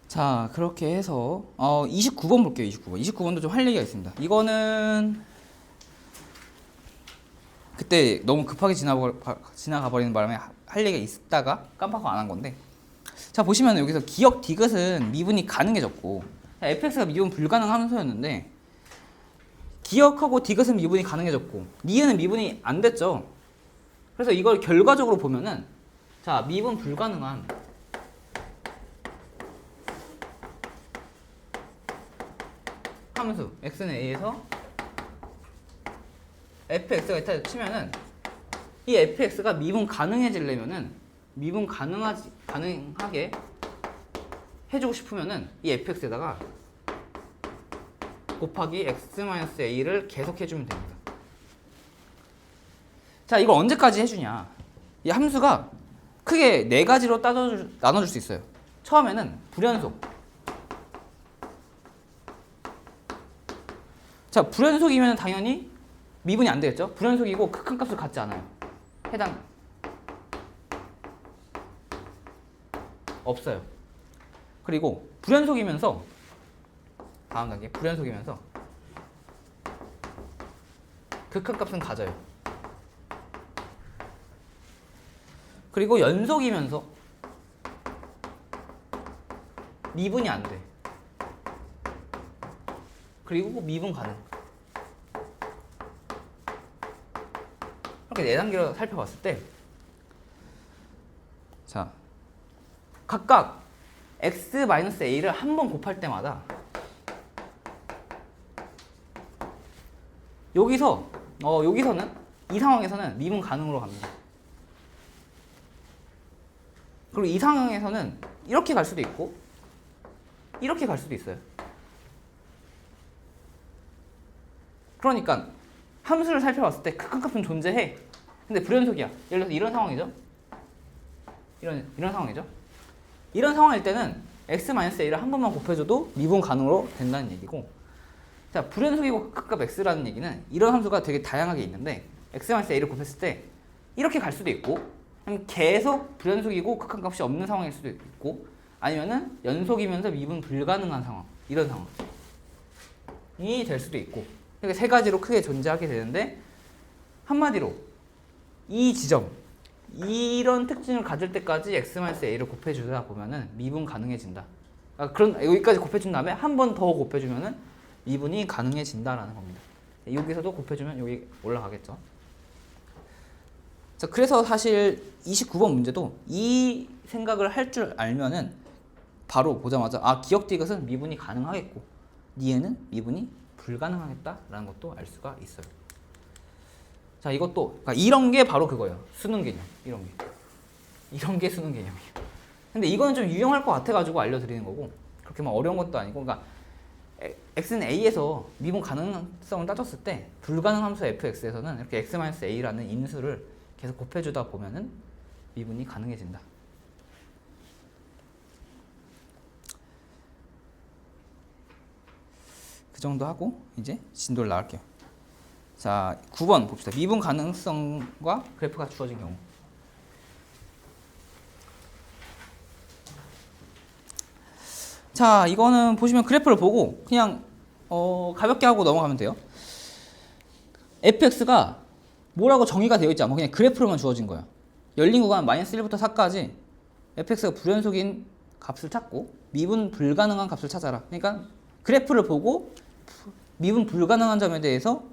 자, 그렇게 해서 29번 볼게요. 29번도 좀 할 얘기가 있습니다. 이거는 그때 너무 급하게 지나가 버리는 바람에 할 얘기가 있다가 깜빡하고 안 한 건데, 자, 보시면 여기서 기억 디귿은 미분이 가능해졌고, fx가 미분 불가능 함수였는데 기억하고 디귿은 미분이 가능해졌고 니은은 미분이 안 됐죠. 그래서 이걸 결과적으로 보면은, 자, 미분 불가능한 함수 x는 a에서 fx가 있다 치면은, 이 fx가 미분 가능해지려면은, 미분 가능하게 해주고 싶으면은 이 fx에다가 곱하기 x-a를 계속 해주면 됩니다. 자, 이걸 언제까지 해주냐? 이 함수가 크게 네 가지로 나눠줄 수 있어요. 처음에는 불연속. 자, 불연속이면 당연히 미분이 안 되겠죠? 불연속이고 극한값을 갖지 않아요. 해당 없어요. 그리고 불연속이면서, 다음 단계 불연속이면서 극한값은 가져요. 그리고 연속이면서 미분이 안 돼. 그리고 미분 가능. 이렇게 네 단계로 살펴봤을 때, 자, 각각 x-a를 한 번 곱할 때마다 여기서는 이 상황에서는 미분 가능으로 갑니다. 그리고 이 상황에서는 이렇게 갈 수도 있고 이렇게 갈 수도 있어요. 그러니까 함수를 살펴봤을 때 극한값은 존재해. 근데 불연속이야. 예를 들어서 이런 상황이죠. 이런 상황이죠. 이런 상황일 때는 x-a를 한 번만 곱해줘도 미분 가능으로 된다는 얘기고, 자, 불연속이고 극한값 x라는 얘기는 이런 함수가 되게 다양하게 있는데, x-a를 곱했을 때 이렇게 갈 수도 있고, 아니면 계속 불연속이고 극한값이 없는 상황일 수도 있고, 아니면은 연속이면서 미분 불가능한 상황, 이런 상황이 될 수도 있고, 이렇게 세 가지로 크게 존재하게 되는데, 한마디로 이 지점, 이런 특징을 가질 때까지 x-a를 곱해주다 보면은 미분 가능해진다. 여기까지 곱해준 다음에 한 번 더 곱해주면은 미분이 가능해진다라는 겁니다. 여기서도 곱해주면 여기 올라가겠죠. 자, 그래서 사실 29번 문제도 이 생각을 할 줄 알면은 바로 보자마자, 아, 기억 디귿은 미분이 가능하겠고 니에는 미분이 불가능하겠다라는 것도 알 수가 있어요. 자, 이것도, 그러니까 이런 게 바로 그거예요. 수능 개념. 이런 게 수능 개념이에요. 근데 이거는 좀 유용할 것 같아가지고 알려드리는 거고, 그렇게 막 어려운 것도 아니고, 그러니까 x는 a에서 미분 가능성을 따졌을 때 불가능 함수 fx에서는 이렇게 x-a라는 인수를 계속 곱해주다 보면은 미분이 가능해진다. 그 정도 하고 이제 진도를 나갈게요. 자, 9번 봅시다. 미분 가능성과 그래프가 주어진 경우. 자, 이거는 보시면 그래프를 보고 그냥 가볍게 하고 넘어가면 돼요. fx가 뭐라고 정의가 되어 있지 않고 그냥 그래프로만 주어진 거예요. 열린 구간 -1부터 4까지 fx가 불연속인 값을 찾고 미분 불가능한 값을 찾아라. 그러니까 그래프를 보고 미분 불가능한 점에 대해서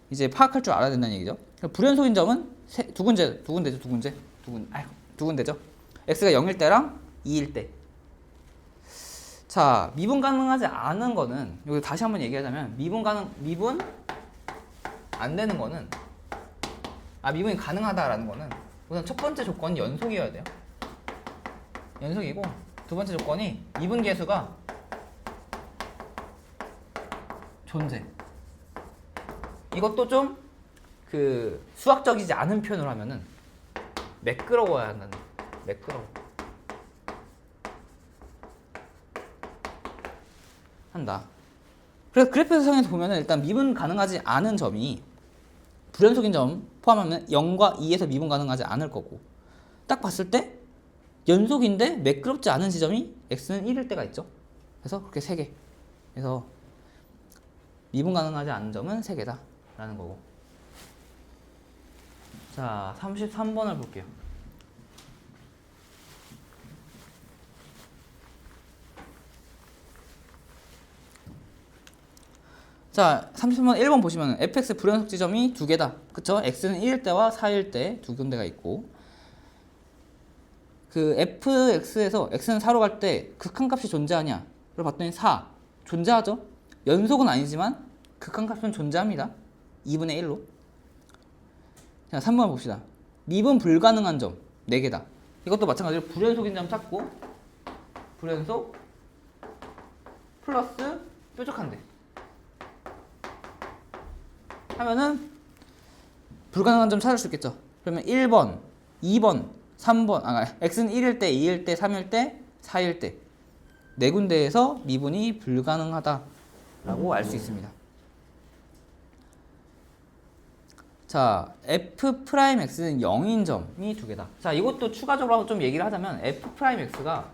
이제 파악할 줄 알아야 된다는 얘기죠. 불연속인 점은 두 군데죠. x가 0일 때랑 2일 때. 자, 미분 가능하지 않은 거는, 여기 다시 한번 얘기하자면 미분 안 되는 거는, 미분이 가능하다라는 거는 우선 첫 번째 조건이 연속이어야 돼요. 연속이고, 두 번째 조건이 미분 계수가 존재. 이것도 좀 수학적이지 않은 표현으로 하면은 매끄러워야 한다는. 매끄러워. 한다. 그래서 그래프상에서 보면은 일단 미분 가능하지 않은 점이 불연속인 점 포함하면 0과 2에서 미분 가능하지 않을 거고, 딱 봤을 때 연속인데 매끄럽지 않은 지점이 x는 1일 때가 있죠. 그래서 그렇게 3개. 그래서 미분 가능하지 않은 점은 3개다 라는 거고. 자, 33번을 볼게요. 자, 30번 1번 보시면 fx 불연속 지점이 2개다. 그쵸? x는 1일 때와 4일 때 두 군데가 있고, 그 fx에서 x는 4로 갈 때 극한값이 존재하냐? 를 봤더니 4. 존재하죠? 연속은 아니지만 극한값은 존재합니다. 2분의 1로. 자, 3번 봅시다. 미분 불가능한 점 4개다. 이것도 마찬가지로 불연속인 점 찾고, 불연속 플러스 뾰족한데 하면은 불가능한 점 찾을 수 있겠죠. 그러면 1번, 2번, 3번, x는 1일 때, 2일 때, 3일 때, 4일 때 네 군데에서 미분이 불가능하다라고 알 수 있습니다. 자, f'x는 0인 점이 2개다. 자, 이것도 추가적으로 좀 얘기를 하자면 f'x가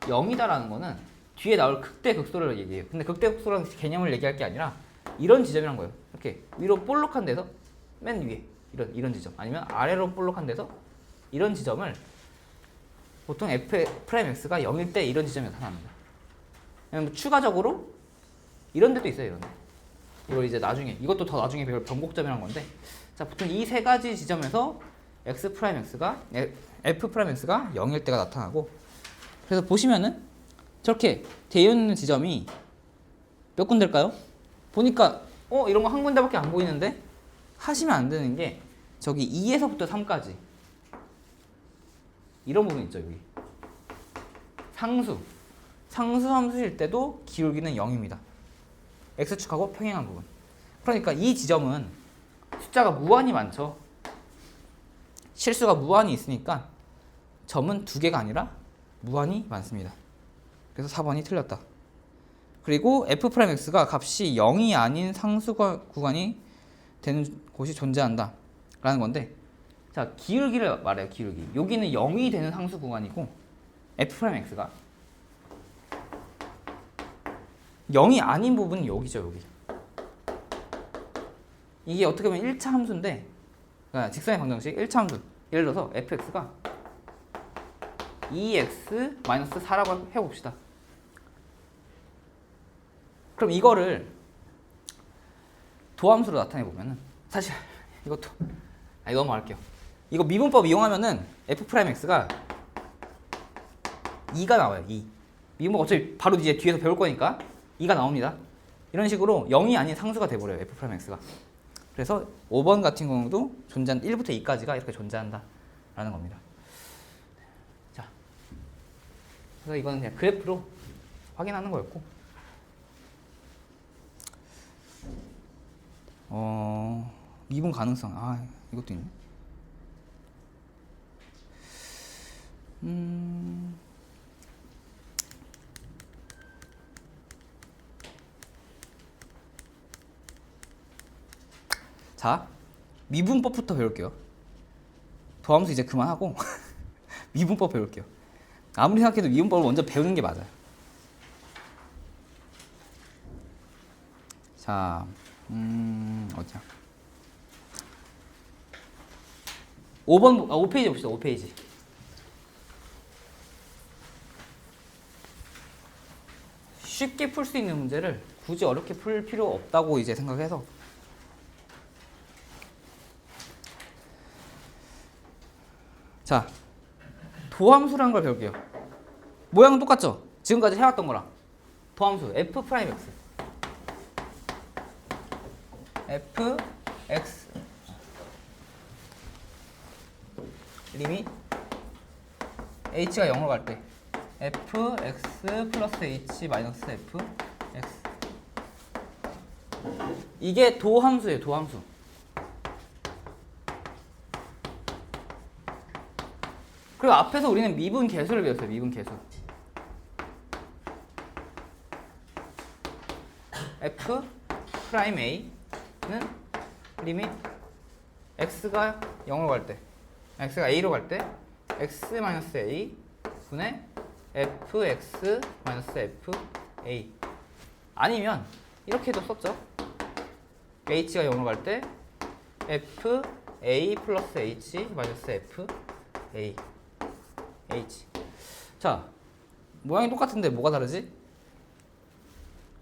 0이다라는 거는 뒤에 나올 극대 극소를 얘기해요. 근데 극대 극소라는 개념을 얘기할 게 아니라 이런 지점이란 거예요. 이렇게 위로 볼록한 데서 맨 위에 이런 지점, 아니면 아래로 볼록한 데서 이런 지점을 보통 f'x가 0일 때 이런 지점이 나타납니다. 추가적으로 이런 데도 있어요. 이런 데. 이걸 이제 나중에, 이것도 더 나중에 배울 변곡점이란 건데, 자, 보통 이 세 가지 지점에서 f'x가 0일 때가 나타나고, 그래서 보시면은 저렇게 되어 있는 지점이 몇 군데일까요? 보니까 이런 거 한 군데밖에 안 보이는데 하시면 안 되는 게 저기 2에서부터 3까지 이런 부분 있죠. 여기 상수 함수일 때도 기울기는 0입니다. x축하고 평행한 부분. 그러니까 이 지점은 숫자가 무한히 많죠. 실수가 무한히 있으니까 점은 2개가 아니라 무한히 많습니다. 그래서 4번이 틀렸다. 그리고 f'x가 값이 0이 아닌 상수 구간이 되는 곳이 존재한다 라는 건데, 자, 기울기를 말해요. 기울기. 여기는 0이 되는 상수 구간이고, f'x가 0이 아닌 부분은 여기죠. 여기. 이게 어떻게 보면 1차 함수인데, 그러니까 직선의 방정식 1차 함수. 예를 들어서 fx가 2x-4라고 해봅시다. 그럼 이거를 도함수로 나타내보면은, 사실 이것도 넘어갈게요. 이거 미분법 이용하면은 f'x가 2가 나와요. 2. 미분법 어차피 바로 이제 뒤에서 배울 거니까 2가 나옵니다. 이런 식으로 0이 아닌 상수가 돼버려요. f'x가. 그래서 5번 같은 경우도 1부터 2까지가 이렇게 존재한다 라는 겁니다. 자, 그래서 이거는 그냥 그래프로 확인하는 거였고, 미분 가능성. 이것도 있네. 자, 미분법부터 배울게요. 도함수 이제 그만하고 미분법 배울게요. 아무리 생각해도 미분법을 먼저 배우는 게 맞아요. 자, 어디야? 5페이지 봅시다. 5페이지. 쉽게 풀 수 있는 문제를 굳이 어렵게 풀 필요 없다고 이제 생각해서, 자, 도함수라는 걸 배울게요. 모양은 똑같죠? 지금까지 해왔던 거랑. 도함수 f'x fx 리밋 h가 0으로 갈 때 fx 플러스 h 마이너스 fx, 이게 도함수예요. 도함수. 그리고 앞에서 우리는 미분 계수를 배웠어요. 미분 계수. f 프라임 a는 리밋 x가 0으로 갈 때, x가 a로 갈 때 x 마이너스 a 분의 fx 마이너스 f a. 아니면 이렇게도 썼죠. h가 0으로 갈 때 f a 플러스 h 마이너스 f a h. 자, 모양이 똑같은데 뭐가 다르지?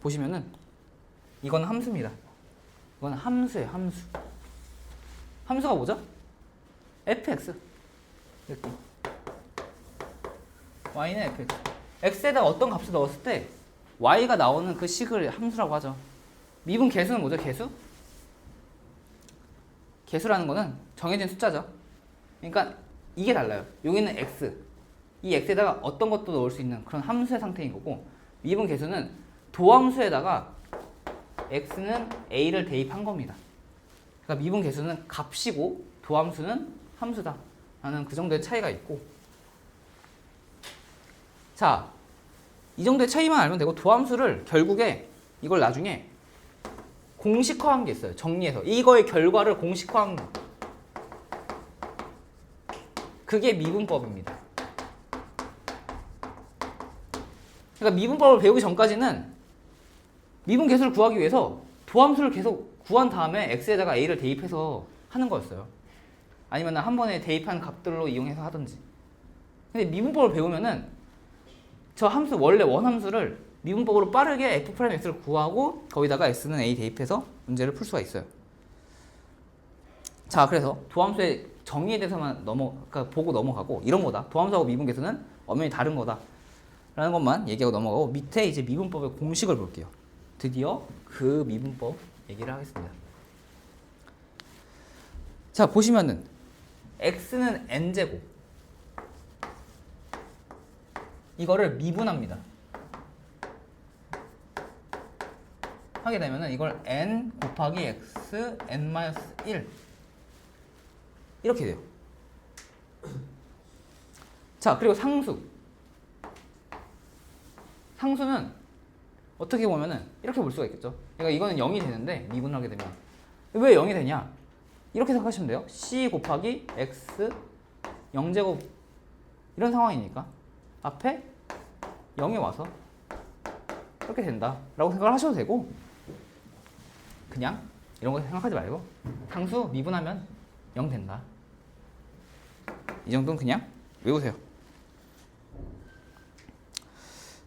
보시면은 이건 함수입니다. 이건 함수예요, 함수. 함수가 뭐죠? fx. 이렇게. y는 fx. x에다가 어떤 값을 넣었을 때 y가 나오는 그 식을 함수라고 하죠. 미분 개수는 뭐죠? 개수? 개수라는 거는 정해진 숫자죠. 그러니까 이게 달라요. 여기는 x. 이 x에다가 어떤 것도 넣을 수 있는 그런 함수의 상태인 거고, 미분 개수는 도함수에다가 x는 a를 대입한 겁니다. 그러니까 미분 개수는 값이고 도함수는 함수다 라는 그 정도의 차이가 있고, 자, 이 정도의 차이만 알면 되고, 도함수를 결국에 이걸 나중에 공식화한 게 있어요. 정리해서 이거의 결과를 공식화한 거, 그게 미분법입니다. 그러니까 미분법을 배우기 전까지는 미분 개수를 구하기 위해서 도함수를 계속 구한 다음에 x에다가 a를 대입해서 하는 거였어요. 아니면 한 번에 대입한 값들로 이용해서 하든지. 근데 미분법을 배우면은 저 함수, 원래 원함수를 미분법으로 빠르게 f'x를 구하고 거기다가 x는 a 대입해서 문제를 풀 수가 있어요. 자, 그래서 도함수의 정의에 대해서만 그러니까 보고 넘어가고, 이런 거다. 도함수하고 미분 개수는 엄연히 다른 거다 라는 것만 얘기하고 넘어가고, 밑에 이제 미분법의 공식을 볼게요. 드디어 그 미분법 얘기를 하겠습니다. 자, 보시면은 x는 n제곱, 이거를 미분합니다. 하게 되면은 이걸 n 곱하기 x n-1 이렇게 돼요. 자, 그리고 상수는 어떻게 보면은 이렇게 볼 수가 있겠죠. 그러니까 이거는 0이 되는데 미분을 하게 되면 왜 0이 되냐? 이렇게 생각하시면 돼요. c 곱하기 x 0제곱 이런 상황이니까 앞에 0이 와서 이렇게 된다 라고 생각을 하셔도 되고, 그냥 이런 거 생각하지 말고 상수 미분하면 0 된다, 이 정도는 그냥 외우세요.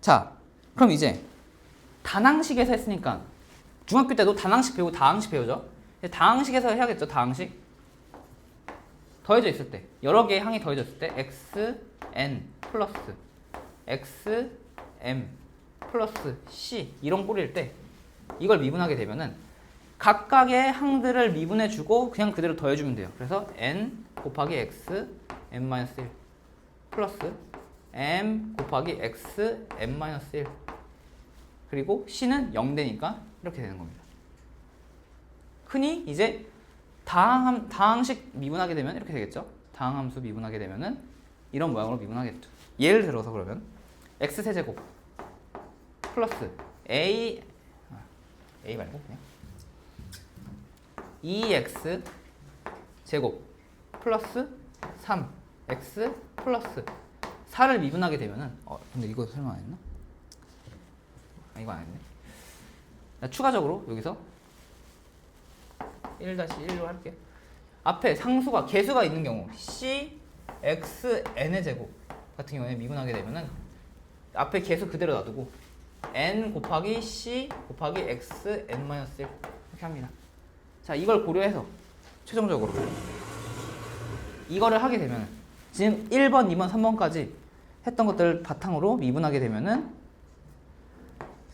자, 그럼 이제 단항식에서 했으니까 중학교 때도 단항식 배우고 다항식 배우죠. 다항식에서 해야겠죠. 다항식 더해져 있을 때, 여러 개의 항이 더해졌을 때 xn 플러스 xm 플러스 c 이런 꼴일 때 이걸 미분하게 되면은 각각의 항들을 미분해주고 그냥 그대로 더해주면 돼요. 그래서 n 곱하기 x m-1 플러스 m 곱하기 x m-1 그리고 c는 0되니까 이렇게 되는 겁니다. 흔히 이제 다항식 미분하게 되면 이렇게 되겠죠. 다항함수 미분하게 되면은 이런 모양으로 미분하겠죠. 예를 들어서 그러면 x세제곱 플러스 a 말고 그냥 2x 제곱 플러스 3x 플러스 4를 미분하게 되면은 근데 이거 설마 안 했나? 이거 안 했네. 추가적으로 여기서 1-1로 할게요. 앞에 상수가 개수가 있는 경우 c x n의 제곱 같은 경우에 미분하게 되면은 앞에 개수 그대로 놔두고 n 곱하기 c 곱하기 x n-1 이렇게 합니다. 자, 이걸 고려해서 최종적으로 이거를 하게 되면 지금 1번, 2번, 3번까지 했던 것들을 바탕으로 미분하게 되면은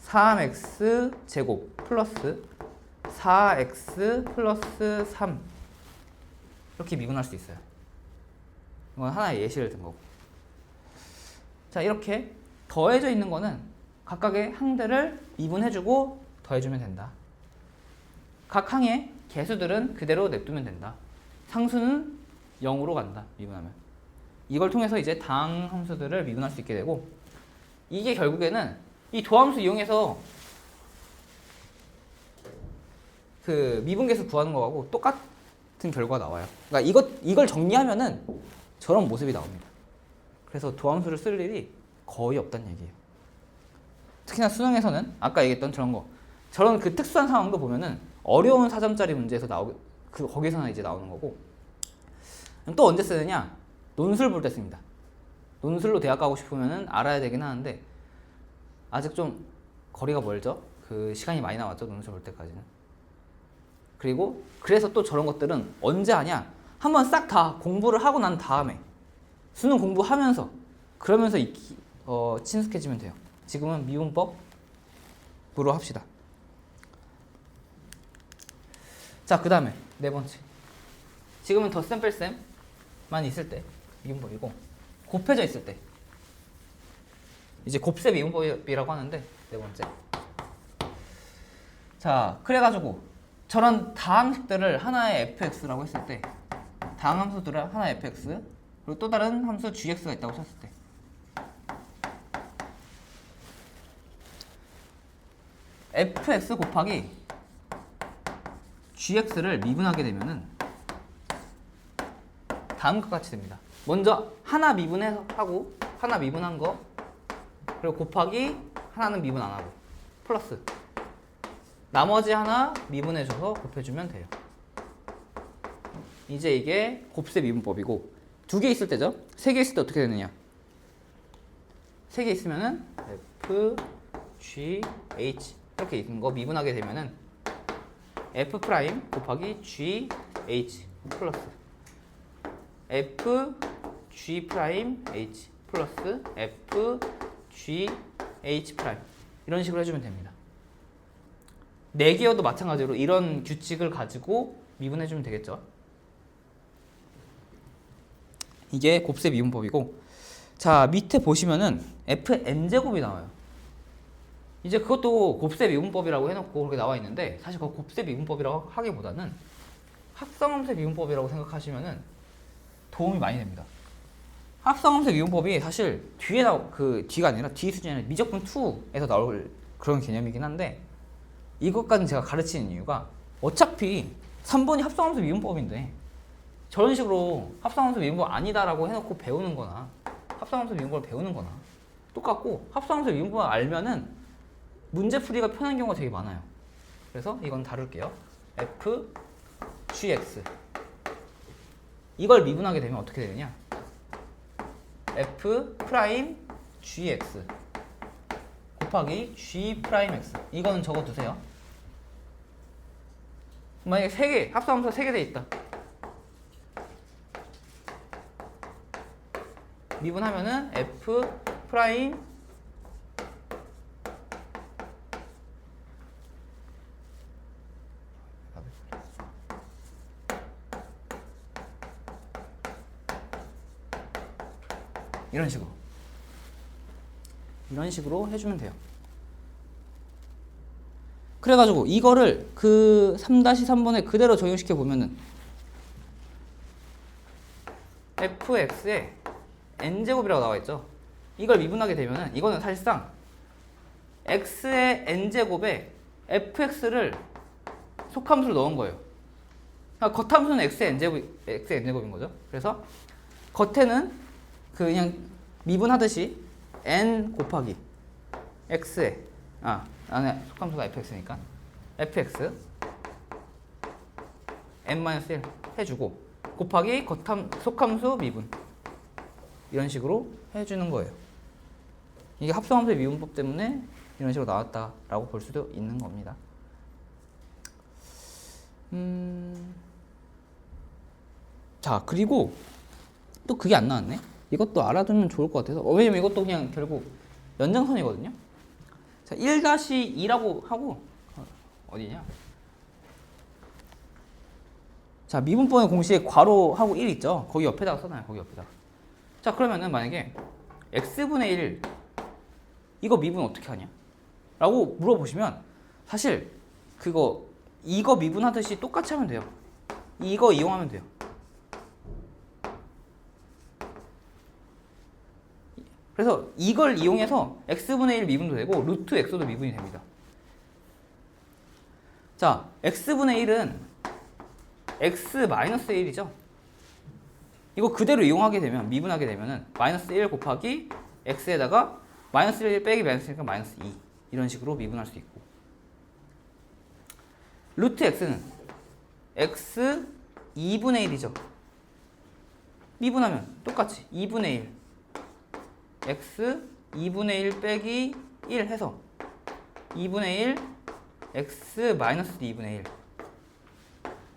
3x 제곱 플러스 4x 플러스 3 이렇게 미분할 수 있어요. 이건 하나의 예시를 든 거고. 자, 이렇게 더해져 있는 거는 각각의 항들을 미분해주고 더해주면 된다. 각 항의 개수들은 그대로 냅두면 된다. 상수는 0으로 간다, 미분하면. 이걸 통해서 이제 다항 함수들을 미분할 수 있게 되고, 이게 결국에는 이 도함수 이용해서 그 미분계수 구하는 거하고 똑같은 결과가 나와요. 그러니까 이걸 정리하면은 저런 모습이 나옵니다. 그래서 도함수를 쓸 일이 거의 없다는 얘기예요. 특히나 수능에서는 아까 얘기했던 저런 그 특수한 상황도 보면은 어려운 4점짜리 문제에서 거기서는 이제 나오는 거고. 또 언제 쓰느냐? 논술 볼 때 씁니다. 논술로 대학 가고 싶으면은 알아야 되긴 하는데 아직 좀 거리가 멀죠? 그 시간이 많이 남았죠, 논술 볼 때까지는. 그리고 그래서 또 저런 것들은 언제 하냐? 한번 싹 다 공부를 하고 난 다음에 수능 공부하면서 그러면서 친숙해지면 돼요. 지금은 미분법으로 합시다. 자, 그 다음에 네 번째. 지금은 덧셈 뺄셈만 있을 때 미분법이고, 곱해져 있을 때 이제 곱셈 미분법이라고 하는데, 네 번째. 자, 그래가지고 저런 다항식들을 하나의 fx라고 했을 때, 다항함수들을 하나의 fx 그리고 또 다른 함수 gx가 있다고 쳤을 때, fx 곱하기 gx를 미분하게 되면은 다음과 같이 됩니다. 먼저 하나 미분하고 하나 미분한 거, 그리고 곱하기 하나는 미분 안 하고, 플러스 나머지 하나 미분해줘서 곱해주면 돼요. 이제 이게 곱셈 미분법이고, 두 개 있을 때죠. 세 개 있을 때 어떻게 되느냐? 세 개 있으면은 f, g, h 이렇게 있는 거 미분하게 되면은 f 프라임 곱하기 g, h 플러스 f, g 프라임, h 플러스 f, g, h 프라임, 이런 식으로 해주면 됩니다. 네 개여도 마찬가지로 이런 규칙을 가지고 미분해주면 되겠죠. 이게 곱셈 미분법이고, 자, 밑에 보시면은 fn제곱이 나와요. 이제 그것도 곱셈 미분법이라고 해놓고 그렇게 나와 있는데, 사실 그거 곱셈 미분법이라고 하기보다는 합성함수 미분법이라고 생각하시면은 도움이 많이 됩니다. 합성함수 미분법이 사실 뒤가 아니라 뒤 수준이 미적분 2에서 나올 그런 개념이긴 한데, 이것까지는 제가 가르치는 이유가 어차피 3번이 합성함수 미분법인데 저런 식으로 합성함수 미분법 아니다라고 해놓고 배우는 거나 합성함수 미분법을 배우는 거나 똑같고, 합성함수 미분법을 알면은 문제풀이가 편한 경우가 되게 많아요. 그래서 이건 다룰게요. f, gx 이걸 미분하게 되면 어떻게 되느냐? f 프라임 gx 곱하기 g 프라임 x, 이거는 적어두세요. 만약에 합성함수가 3개 돼 있다. 미분하면은 f 프라임 이런 식으로 해주면 돼요. 그래가지고 이거를 그 3-3번에 그대로 적용시켜 보면은 fx에 n제곱이라고 나와 있죠. 이걸 미분하게 되면은 이거는 사실상 x의 n제곱에 fx를 속함수로 넣은 거예요. 그러니까 겉함수는 x의 n제곱인 거죠. 그래서 겉에는 그냥 미분하듯이 n 곱하기 x에 안에 속함수가 fx니까 fx n-1 해주고 곱하기 속함수 미분, 이런 식으로 해주는 거예요. 이게 합성함수의 미분법 때문에 이런 식으로 나왔다라고 볼 수도 있는 겁니다. 자, 그리고 또 그게 안 나왔네. 이것도 알아두면 좋을 것 같아서. 왜냐면 이것도 그냥 결국 연장선이거든요. 자, 1-2라고 하고, 어디냐? 자, 미분법의 공식에 괄호하고 1 있죠? 거기 옆에다가 써놔요. 거기 옆에다가. 자, 그러면은 만약에 x분의 1 이거 미분 어떻게 하냐? 라고 물어보시면 사실 이거 미분하듯이 똑같이 하면 돼요. 이거 이용하면 돼요. 그래서 이걸 이용해서 x분의 1 미분도 되고 루트 x도 미분이 됩니다. 자, x분의 1은 x 마이너스 1이죠. 이거 그대로 이용하게 되면, 미분하게 되면은 마이너스 1 곱하기 x에다가 마이너스 1 빼기 마이너스 1이니까 마이너스 2 이런 식으로 미분할 수 있고, 루트 x는 x 2분의 1이죠. 미분하면 똑같이 2분의 1 x 2분의 1 빼기 1 해서 2분의 1 x 마이너스 2분의 1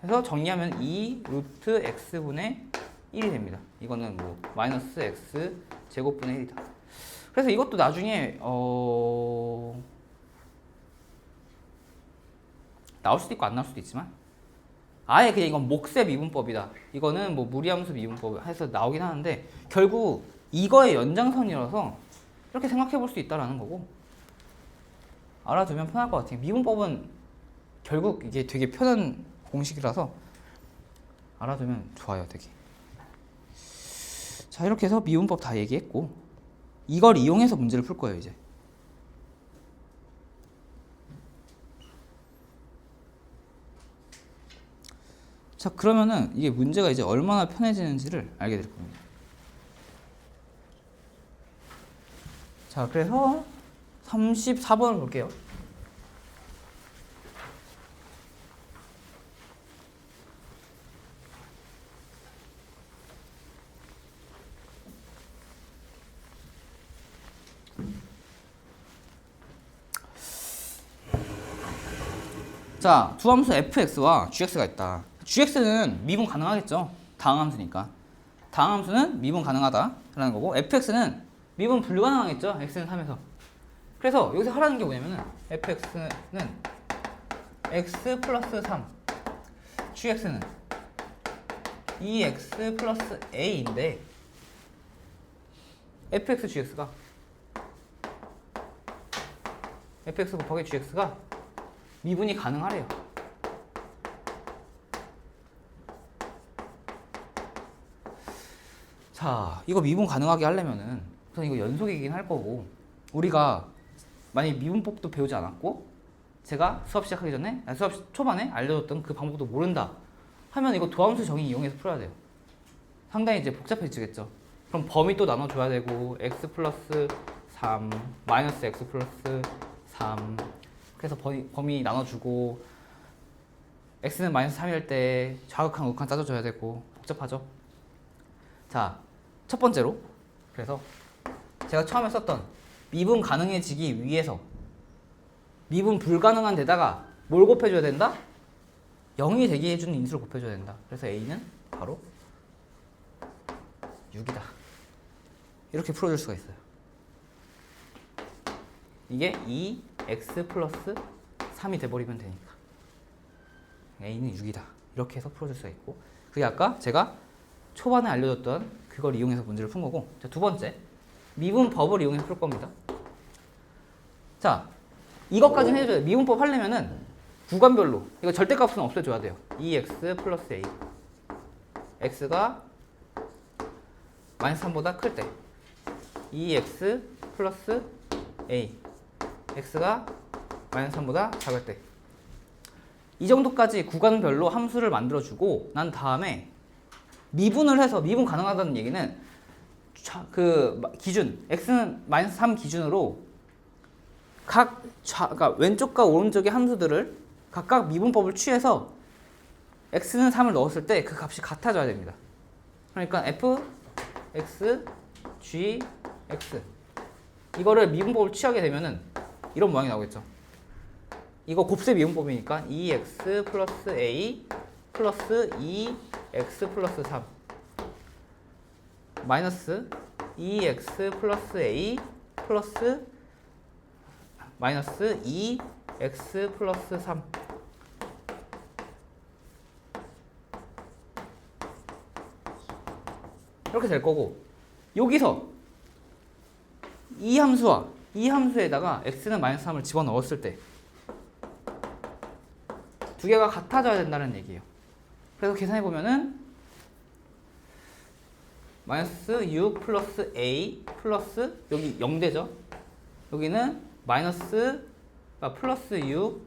해서 정리하면 2 루트 x분의 1이 됩니다. 이거는 뭐 마이너스 x 제곱분의 1이다. 그래서 이것도 나중에 나올 수도 있고 안 나올 수도 있지만, 아예 그냥 이건 목세 미분법이다, 이거는 뭐 무리함수 미분법 해서 나오긴 하는데, 결국 이거의 연장선이라서 이렇게 생각해 볼 수 있다라는 거고, 알아두면 편할 것 같아요. 미분법은 결국 이게 되게 편한 공식이라서 알아두면 좋아요, 되게. 자, 이렇게 해서 미분법 다 얘기했고, 이걸 이용해서 문제를 풀 거예요, 이제. 자, 그러면은 이게 문제가 이제 얼마나 편해지는지를 알게 될 겁니다. 자, 그래서 34번을 볼게요. 자, 두 함수 fx와 gx가 있다. gx는 미분 가능하겠죠. 다항함수니까. 다항함수는 미분 가능하다라는 거고, fx는 미분 불가능하겠죠. x는 3에서. 그래서 여기서 하라는 게 뭐냐면은 fx는 x 플러스 3, gx는 2x 플러스 a인데, fx gx가 fx 곱하기 gx가 미분이 가능하래요. 자, 이거 미분 가능하게 하려면은 우선 이거 연속이긴 할 거고, 우리가 만약에 미분법도 배우지 않았고 제가 수업 시작하기 전에, 수업 초반에 알려줬던 그 방법도 모른다 하면 이거 도함수 정의 이용해서 풀어야 돼요. 상당히 이제 복잡해지겠죠. 그럼 범위 또 나눠줘야 되고, x 플러스 3 마이너스 x 플러스 3, 그래서 범위 나눠주고, x는 마이너스 3일 때 좌극한 우극한 따져줘야 되고, 복잡하죠. 자, 첫 번째로, 그래서 제가 처음에 썼던 미분 가능해지기 위해서 미분 불가능한 데다가 뭘 곱해줘야 된다? 0이 되게 해주는 인수를 곱해줘야 된다. 그래서 a는 바로 6이다. 이렇게 풀어줄 수가 있어요. 이게 2x 플러스 3이 돼버리면 되니까 a는 6이다. 이렇게 해서 풀어줄 수가 있고, 그게 아까 제가 초반에 알려줬던 그걸 이용해서 문제를 푼 거고, 자, 두 번째, 미분법을 이용해서 풀 겁니다. 자, 이것까지는 해줘야 돼요. 미분법 하려면은 구간별로 이거 절대값은 없애줘야 돼요. 2x 플러스 a, x가 마이너스 3보다 클 때 2x 플러스 a, x가 마이너스 3보다 작을 때, 이 정도까지 구간별로 함수를 만들어주고 난 다음에 미분을 해서, 미분 가능하다는 얘기는 그 기준 x는 마이너스 3 기준으로 그러니까 왼쪽과 오른쪽의 함수들을 각각 미분법을 취해서 x는 3을 넣었을 때 그 값이 같아져야 됩니다. 그러니까 f x g x, 이거를 미분법을 취하게 되면은 이런 모양이 나오겠죠. 이거 곱셈 미분법이니까 2x 플러스 a 플러스 2x 플러스 3 마이너스 2x 플러스 a 플러스 마이너스 2x 플러스 3, 이렇게 될 거고, 여기서 이 함수와 이 함수에다가 x는 마이너스 3을 집어넣었을 때 두 개가 같아져야 된다는 얘기예요. 그래서 계산해보면은 마이너스 6 플러스 a 플러스, 여기 0되죠? 여기는 마이너스 플러스 6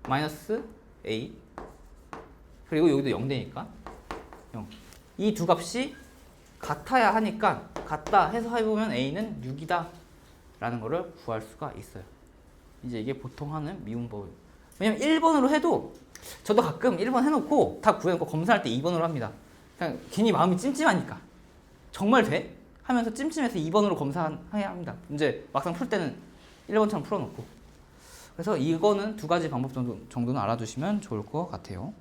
마이너스 a 그리고 여기도 0되니까 0. 이 두 값이 같아야 하니까 같다 해서 해보면 a는 6이다 라는 거를 구할 수가 있어요. 이제 이게 보통 하는 미분법이에요. 왜냐면 1번으로 해도 저도 가끔 1번 해놓고 다 구해놓고 검사할 때 2번으로 합니다. 그냥 괜히 마음이 찜찜하니까 정말 돼? 하면서 찜찜해서 2번으로 검사해야 합니다. 이제 막상 풀 때는 1번처럼 풀어놓고. 그래서 이거는 두 가지 방법 정도는 알아두시면 좋을 것 같아요.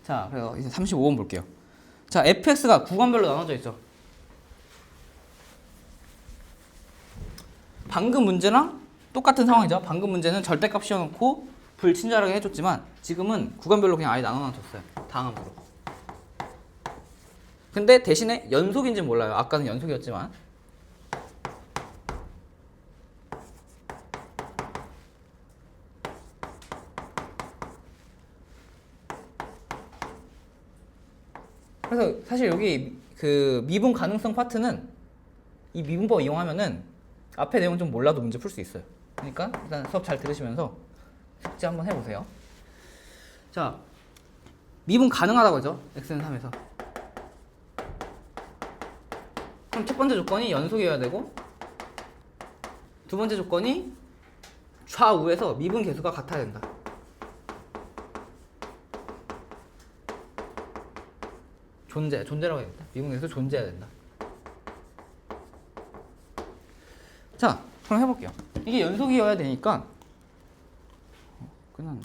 자, 그래서 이제 35번 볼게요. 자, fx가 구간별로 나눠져 있죠. 방금 문제랑 똑같은 상황이죠. 방금 문제는 절대값 씌워놓고 불친절하게 해줬지만 지금은 구간별로 그냥 아예 나눠놨었어요. 다음으로. 근데 대신에 연속인지는 몰라요. 아까는 연속이었지만. 그래서 사실 여기 그 미분 가능성 파트는 이 미분법 이용하면은 앞에 내용 좀 몰라도 문제 풀 수 있어요. 그러니까 일단 수업 잘 들으시면서 숙제 한번 해보세요. 자, 미분 가능하다고 하죠. x는 3에서. 그럼 첫 번째 조건이 연속이어야 되고 두 번째 조건이 좌우에서 미분 계수가 같아야 된다. 존재라고 해야겠다. 미분계수 존재해야 된다. 자, 그럼 해볼게요. 이게 연속이어야 되니까 끝났네.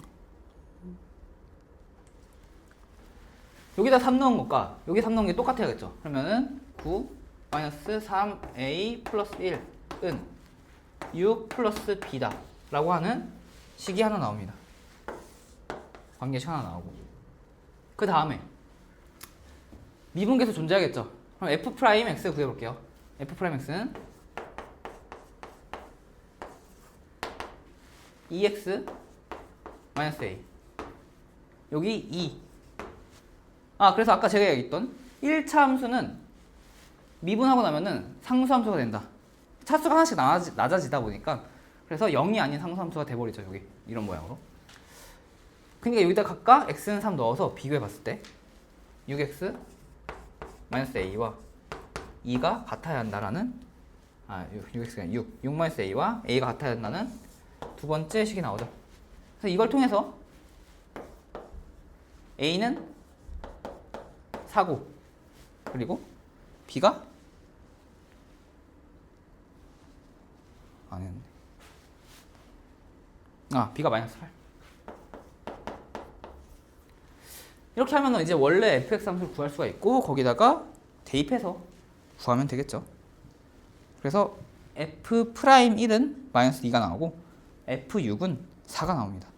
여기다 3 넣은 것과 여기 3 넣은 게 똑같아야겠죠. 그러면은 9 마이너스 3a 플러스 1은 6 플러스 b다 라고 하는 식이 하나 나옵니다. 관계식 하나 나오고 그 다음에 미분계수 존재하겠죠. 그럼 f'x 구해볼게요. f'x는 2x 마이너스 a 여기 2. 그래서 아까 제가 얘기했던 1차 함수는 미분하고 나면은 상수함수가 된다. 차수가 하나씩 낮아지다 보니까 그래서 0이 아닌 상수함수가 돼버리죠. 여기 이런 모양으로. 그러니까 여기다 각각 x는 3 넣어서 비교해 봤을 때 6x 마이너스 a와 2가 같아야 한다라는 6x가 6 마이너스 a와 a가 같아야 한다는 두 번째 식이 나오죠. 그래서 이걸 통해서 a는 4고 그리고 b가 안 했네. b가 마이너스 8. 이렇게 하면 이제 원래 fx 함수를 구할 수가 있고 거기다가 대입해서 구하면 되겠죠. 그래서 f'1은 마이너스 2가 나오고 f6은 4가 나옵니다.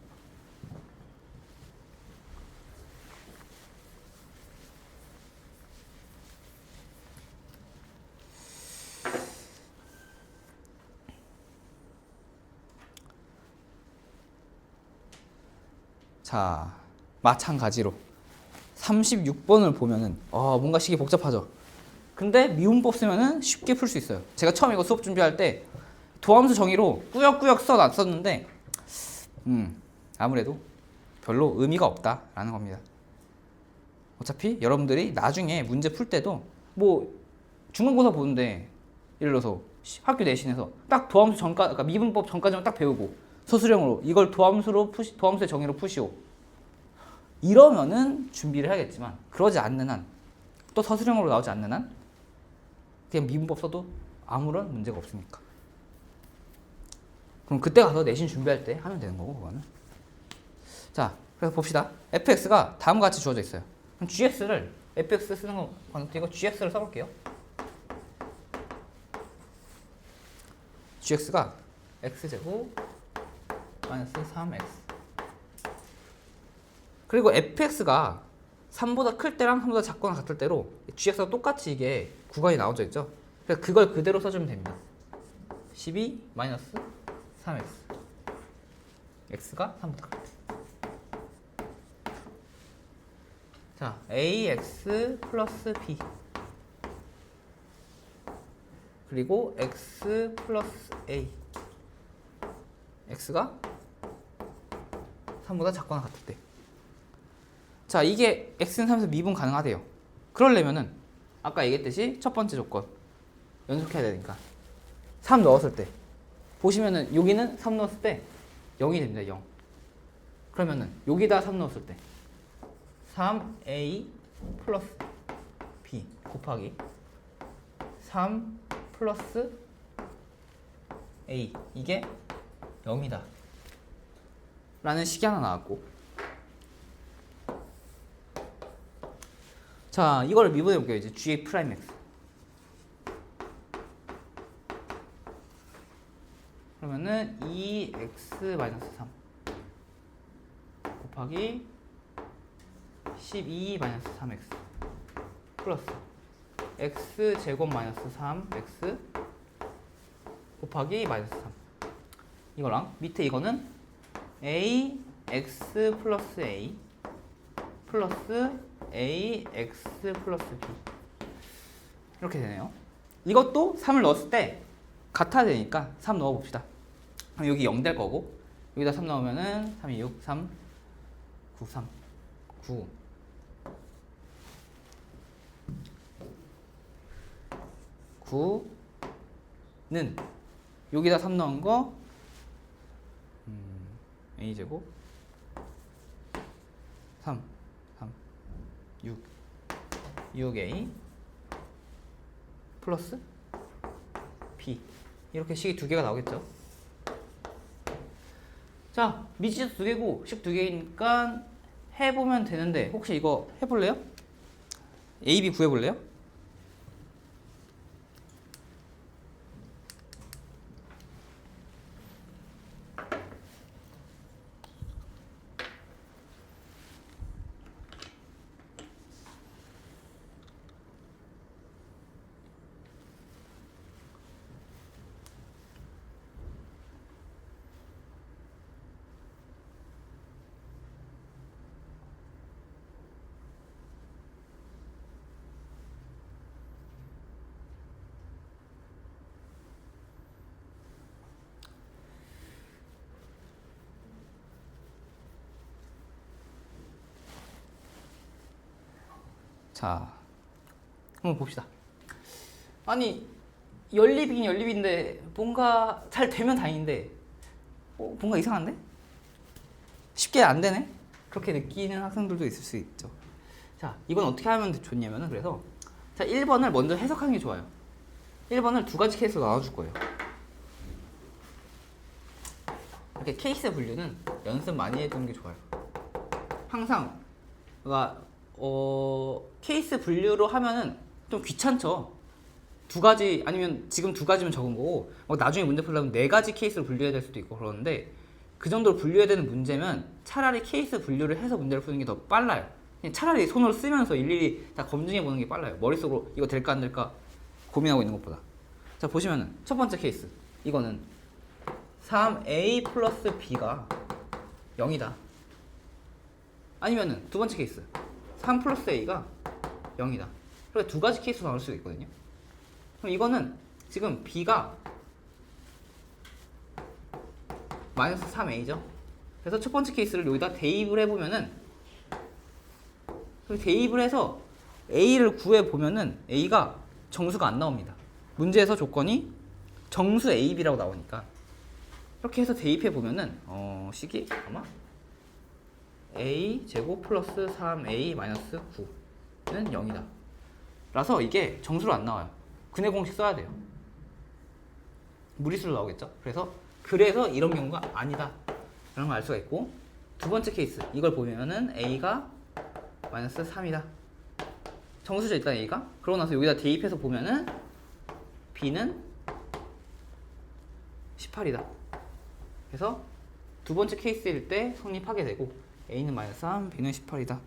자, 마찬가지로 36번을 보면은 뭔가 식이 복잡하죠. 근데 미분법 쓰면은 쉽게 풀 수 있어요. 제가 처음 이거 수업 준비할 때 도함수 정의로 꾸역꾸역 써놨었는데 아무래도 별로 의미가 없다라는 겁니다. 어차피 여러분들이 나중에 문제 풀 때도 뭐 중간고사 보는데 예를 들어서 학교 내신에서 딱 도함수 그러니까 미분법 전까지만 딱 배우고 서술형으로 이걸 도함수의 정의로 푸시오. 이러면은 준비를 해야겠지만 그러지 않는 한, 또 서술형으로 나오지 않는 한 그냥 미분법 써도 아무런 문제가 없으니까. 그럼 그때 가서 내신 준비할 때 하면 되는 거고 그거는. 자, 그래서 봅시다. fx가 다음과 같이 주어져 있어요. 그럼 gx를 fx 쓰는 거 관계되고 gx를 써볼게요. gx가 x제곱 마이너스 3x 그리고 fx가 3보다 클 때랑 3보다 작거나 같을 때로 gx가 똑같이 이게 구간이 나눠져 있죠. 그래서 그걸 그대로 써주면 됩니다. 12 마이너스 3x x가 3보다 클 때. 자, ax 플러스 b 그리고 x 플러스 a x가 3보다 작거나 같을 때. 자, 이게 x는 3에서 미분 가능하대요. 그러려면은 아까 얘기했듯이 첫 번째 조건 연속해야 되니까 3 넣었을 때 보시면은 여기는 3 넣었을 때 0이 됩니다. 0. 그러면은 여기다 3 넣었을 때 3a 플러스 b 곱하기 3 플러스 a 이게 0이다 라는 식이 하나 나왔고, 자, 이걸 미분해 볼게요. 이제 g 프라임 x. 그러면은 2x 마이너스 3 곱하기 12 마이너스 3x 플러스 x 제곱 마이너스 3x 곱하기 마이너스 3. 이거랑 밑에 이거는 a x 플러스 a 플러스 a x 플러스 b 이렇게 되네요. 이것도 3을 넣었을 때 같아야 되니까 3 넣어봅시다. 그럼 여기 0 될 거고 여기다 3 넣으면은 3이 6, 3, 9, 3, 9 9는 여기다 3 넣은 거 a제곱 3, 6, 6a 플러스 b 이렇게 식이 두 개가 나오겠죠. 자, 미지수 두 개고 식 두 개니까 해보면 되는데 혹시 이거 해볼래요? a, b 구해볼래요? 자, 한번 봅시다. 아니, 연립이긴 연립인데 뭔가 잘 되면 다행인데 뭔가 이상한데? 쉽게 안 되네? 그렇게 느끼는 학생들도 있을 수 있죠. 자, 이건 어떻게 하면 좋냐면은 그래서 자, 1번을 먼저 해석하는 게 좋아요. 1번을 두 가지 케이스로 나눠줄 거예요. 이렇게 케이스 분류는 연습 많이 해두는 게 좋아요. 항상 케이스 분류로 하면은 좀 귀찮죠. 두 가지 아니면 지금 두 가지면 적은 거고 나중에 문제 풀려면 네 가지 케이스로 분류해야 될 수도 있고 그러는데 그 정도로 분류해야 되는 문제면 차라리 케이스 분류를 해서 문제를 푸는 게 더 빨라요. 그냥 차라리 손으로 쓰면서 일일이 다 검증해 보는 게 빨라요. 머릿속으로 이거 될까 안 될까 고민하고 있는 것보다. 자, 보시면은 첫 번째 케이스 이거는 3a 플러스 b가 0이다. 아니면은 두 번째 케이스 3 플러스 a가 0이다. 그래서 두 가지 케이스로 나올 수가 있거든요. 그럼 이거는 지금 b가 마이너스 3a죠. 그래서 첫 번째 케이스를 여기다 대입을 해보면은 대입을 해서 a를 구해보면은 a가 정수가 안 나옵니다. 문제에서 조건이 정수 a, b라고 나오니까 이렇게 해서 대입해보면은 식이 아마 a 제곱 플러스 3a 마이너스 9는 0이다. 라서 이게 정수로 안 나와요. 근해 공식 써야 돼요. 무리수로 나오겠죠. 그래서 이런 경우가 아니다 라는 걸 알 수가 있고, 두 번째 케이스 이걸 보면은 a가 마이너스 3이다. 정수죠 일단 a가. 그러고 나서 여기다 대입해서 보면은 b는 18이다. 그래서 두 번째 케이스일 때 성립하게 되고 A는 마이너스 3, B는 18이다.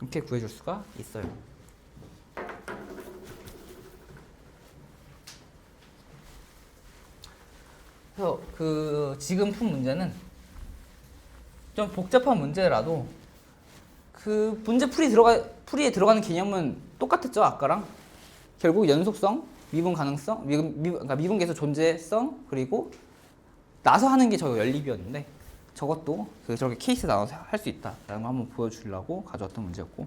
이렇게 구해줄 수가 있어요. 그래서 그 지금 푼 문제는 좀 복잡한 문제라도 그 문제 풀이에 들어가는 개념은 똑같았죠, 아까랑. 결국 연속성, 미분 가능성, 그러니까 미분계수 존재성, 그리고 나서 하는 게 저 연립이었는데 저것도 저렇게 케이스 나눠서 할 수 있다라는 거 한번 보여주려고 가져왔던 문제였고.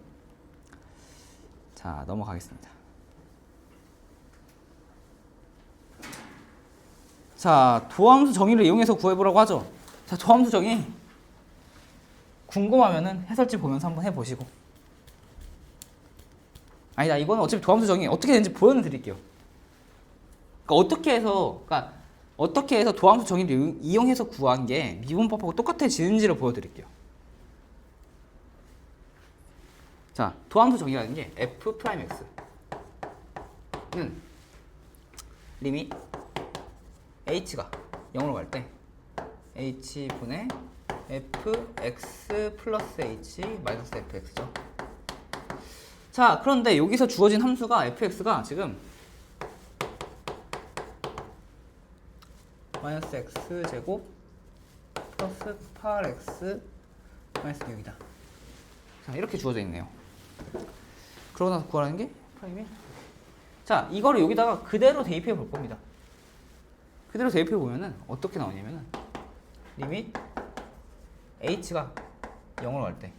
자, 넘어가겠습니다. 자, 도함수 정의를 이용해서 구해보라고 하죠. 자, 도함수 정의 궁금하면은 해설집 보면서 한번 해보시고. 아니다, 이거는 어차피 도함수 정의 어떻게 되는지 보여드릴게요. 그러니까 어떻게 해서 도함수 정의를 이용해서 구한 게 미분법하고 똑같아지는지를 보여드릴게요. 자, 도함수 정의라는 게 f'x는 리밋 h가 0으로 갈 때 h분의 fx 플러스 h 마이너스 fx죠. 자, 그런데 여기서 주어진 함수가 fx가 지금 마이너스 x제곱 플러스 8x 마이너스 6이다. 자, 이렇게 주어져 있네요. 그러고 나서 구하라는 게 프라임이. 자, 이거를 여기다가 그대로 대입해 볼 겁니다. 그대로 대입해 보면은 어떻게 나오냐면은 리밋 h가 0으로 갈 때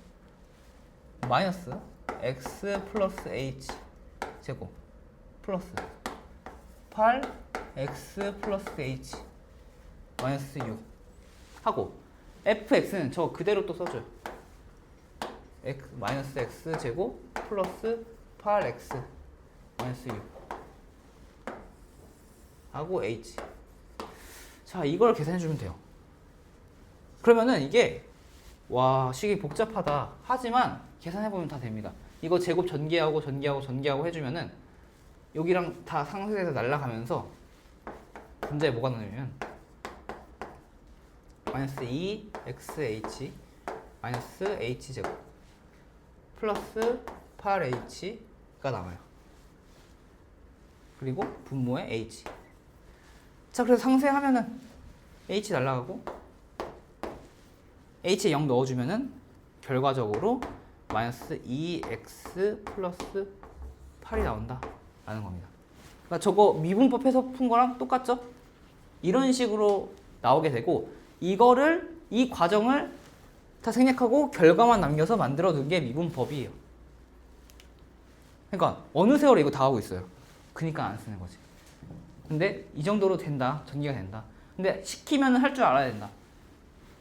마이너스 x 플러스 h 제곱 플러스 8x 플러스 h 마이너스 6 하고 fx는 저 그대로 또 써줘요. 마이너스 x 제곱 플러스 8x 마이너스 6 하고 h. 자, 이걸 계산해주면 돼요. 그러면은 이게 와, 식이 복잡하다 하지만 계산해보면 다 됩니다. 이거 제곱 전개하고 해주면은 여기랑 다 상쇄해서 날아가면서 문제에 뭐가 나냐면 마이너스 2xh 마이너스 h제곱 플러스 8h가 남아요. 그리고 분모에 h. 자, 그래서 상쇄하면은 h 날아가고 h에 0 넣어주면은 결과적으로 마이너스 2x 플러스 8이 나온다 라는 겁니다. 그러니까 저거 미분법에서 푼 거랑 똑같죠? 이런 식으로 나오게 되고 이 과정을 다 생략하고 결과만 남겨서 만들어 둔 게 미분법이에요. 그러니까 어느 세월에 이거 다 하고 있어요. 그러니까 안 쓰는 거지. 근데 이 정도로 된다. 전개가 된다. 근데 시키면 할 줄 알아야 된다.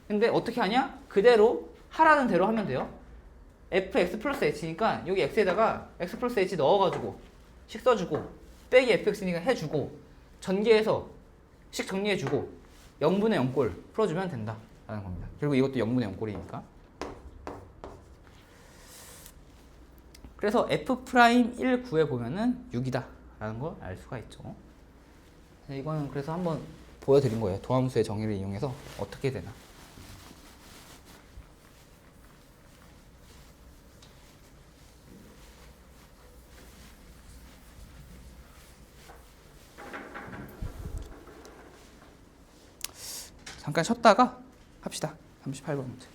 근데 어떻게 하냐? 그대로 하라는 대로 하면 돼요. fx 플러스 h니까 여기 x에다가 x 플러스 h 넣어가지고 식 써주고 빼기 fx니까 해주고 전개해서 식 정리해주고 0분의 0꼴 풀어주면 된다 라는 겁니다. 그리고 이것도 0분의 0꼴이니까. 그래서 f'1 구해보면은 6이다 라는 걸 알 수가 있죠. 이거는 그래서 한번 보여드린 거예요. 도함수의 정의를 이용해서 어떻게 되나. 잠깐 쉬었다가 합시다. 38번 문제.